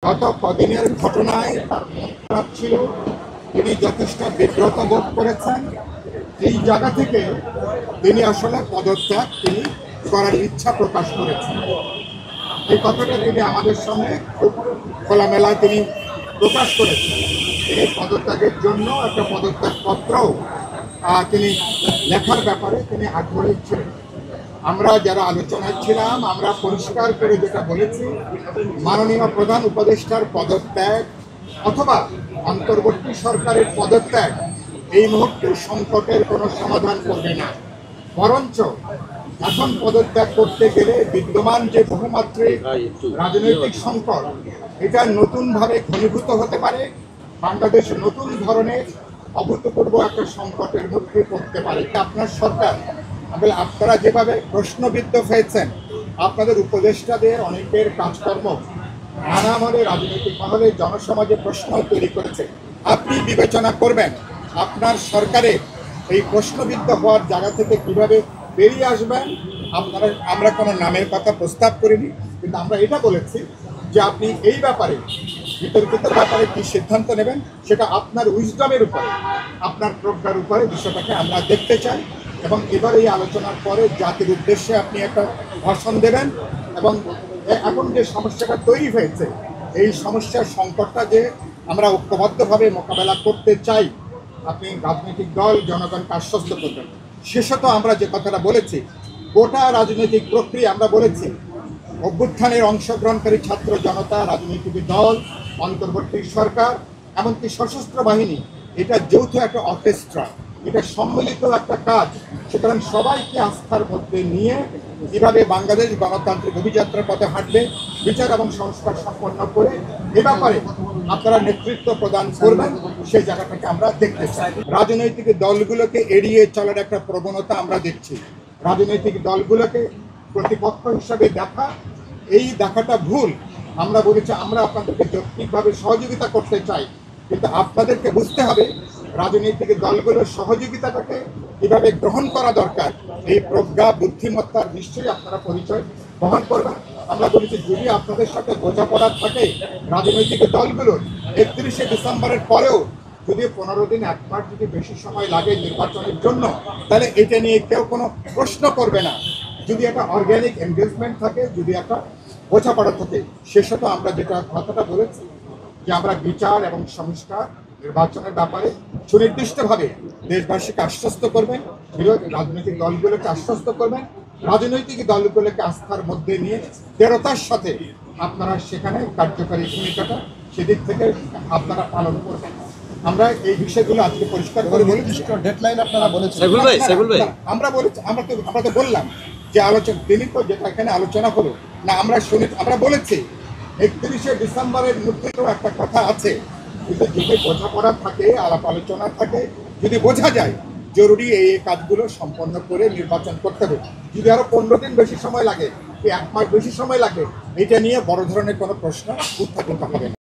গত কদিনের ঘটনায় তার মন খারাপ ছিল, তিনি যথেষ্ট বিব্রত বোধ করেছেন। এই জায়গা থেকে তিনি আসলে পদত্যাগ তিনি করার ইচ্ছা প্রকাশ করেছেন। এই কথাটা তিনি আমাদের সামনে খুব খোলামেলা তিনি প্রকাশ করেছেন। তিনি পদত্যাগের জন্য একটা পদত্যাগ পত্রও তিনি লেখার ব্যাপারে তিনি আগ্রহী ছিলেন। আমরা যারা আলোচনায় ছিলাম আমরা পরিষ্কার করে যেটা বলেছি, মাননীয় প্রধান উপদেষ্টার পদত্যাগ অথবা অন্তর্বর্তী সরকারের পদত্যাগ এই মুহূর্তে সংকটের কোনো সমাধান করবে না। বরঞ্চ এখন পদত্যাগ করতে গেলে বিদ্যমান যে বহুমাত্রিক রাজনৈতিক সংকট এটা নতুনভাবে ঘনীভূত হতে পারে। বাংলাদেশ নতুন ধরনের অভূতপূর্ব একটা সংকটের মধ্যে পড়তে পারে। আপনার সরকার আপনারা যেভাবে প্রশ্নবিদ্ধ হয়েছেন, আপনাদের উপদেষ্টাদের অনেকের কাজকর্ম নানা মহলে রাজনৈতিক মহলে জনসমাজে প্রশ্ন তৈরি করেছে। আপনি বিবেচনা করবেন আপনার সরকারে এই প্রশ্নবিদ্ধ হওয়ার জায়গা থেকে কিভাবে বেরিয়ে আসবেন। আমরা কোনো নামের কথা প্রস্তাব করিনি, কিন্তু আমরা এটা বলেছি যে আপনি এই ব্যাপারে বিতর্কিত ব্যাপারে কি সিদ্ধান্ত নেবেন সেটা আপনার উইজডমের উপরে, আপনার প্রজ্ঞার উপরে বিষয়টাকে আমরা দেখতে চাই। এবং এবার এই আলোচনার পরে জাতির উদ্দেশ্যে আপনি একটা ভাষণ দেবেন এবং এখন যে সমস্যাটা তৈরি হয়েছে এই সমস্যার সংকটটা যে আমরা ঐক্যবদ্ধভাবে মোকাবেলা করতে চাই, আপনি রাজনৈতিক দল জনগণকে আশ্বস্ত করবেন। শেষত আমরা যে কথাটা বলেছি, গোটা রাজনৈতিক প্রক্রিয়া আমরা বলেছি অভ্যুত্থানের অংশগ্রহণকারী ছাত্র জনতা, রাজনৈতিক দল, অন্তর্বর্তী সরকার, এমনকি সশস্ত্র বাহিনী, এটা যৌথ একটা অর্কেস্ট্রা, এটা সম্মিলিত একটা কাজ। সুতরাং সবাইকে আস্থার মধ্যে নিয়ে কিভাবে বাংলাদেশ গণতান্ত্রিক অভিযাত্রার পথে হাঁটবে, বিচার এবং সংস্কার সম্পন্ন করে এ ব্যাপারে আপনারা নেতৃত্ব প্রদান করবেন, সেই জায়গাটাকে আমরা দেখতে চাই। রাজনৈতিক দলগুলোকে এড়িয়ে চলার একটা প্রবণতা আমরা দেখছি। রাজনৈতিক দলগুলোকে প্রতিপক্ষ হিসাবে দেখা, এই দেখাটা ভুল। আমরা বলেছি আমরা আপনাদেরকে যৌক্তিকভাবে সহযোগিতা করতে চাই, কিন্তু আপনাদেরকে বুঝতে হবে রাজনৈতিক দলগুলোর সহযোগিতাটাকে কিভাবে গ্রহণ করা দরকার। এই প্রজ্ঞা বুদ্ধিমত্তার নিশ্চয়ই আপনারা পরিচয় বহন করবেন। আমরা বলেছি যদি আপনাদের সাথে বোঝাপড়া থাকে রাজনৈতিক দলগুলোর 31শে ডিসেম্বরের পরেও যদি 15 দিন এক মাস যদি বেশি সময় লাগে নির্বাচনের জন্য, তাহলে এটা নিয়ে কেউ কোনো প্রশ্ন করবে না। যদি একটা অর্গ্যানিক এনগেজমেন্ট থাকে, যদি একটা বোঝাপড়া থাকে। শেষত আমরা যেটা কথাটা বলেছি যে আমরা বিচার এবং সংস্কার নির্বাচনের ব্যাপারে সুনির্দিষ্টভাবে দেশবাসীকে আশ্বস্ত করবেন, রাজনৈতিক দলগুলোকে আশ্বস্ত করবেন, রাজনৈতিক দলগুলোকে আস্থার মধ্যে নিয়ে দৃঢ়তার সাথে আপনারা সেখানে কার্যকারী ভূমিকাটা সেদিক থেকে আপনারা পালন করবেন। আমরা এই বিষয়গুলো আজকে পরিষ্কার করে বলি। ডেডলাইন আপনারা বলেছেন আমরা বলেছি, আমরা তো বললাম যে আলোচনা তিনি তো যেটা এখানে আলোচনা হলো না, আমরা বলেছি 31শে ডিসেম্বরের মধ্যে তো একটা কথা আছে, যদি বোঝাপড়া থাকে, আলাপ আলোচনা থাকে, যদি বোঝা যায় জরুরি এই কাজগুলো সম্পন্ন করে নির্বাচন করতে হবে। যদি আরো 15 দিন বেশি সময় লাগে, 1 মাস বেশি সময় লাগে, এটা নিয়ে বড় ধরনের কোনো প্রশ্ন উত্থাপিত হবে না।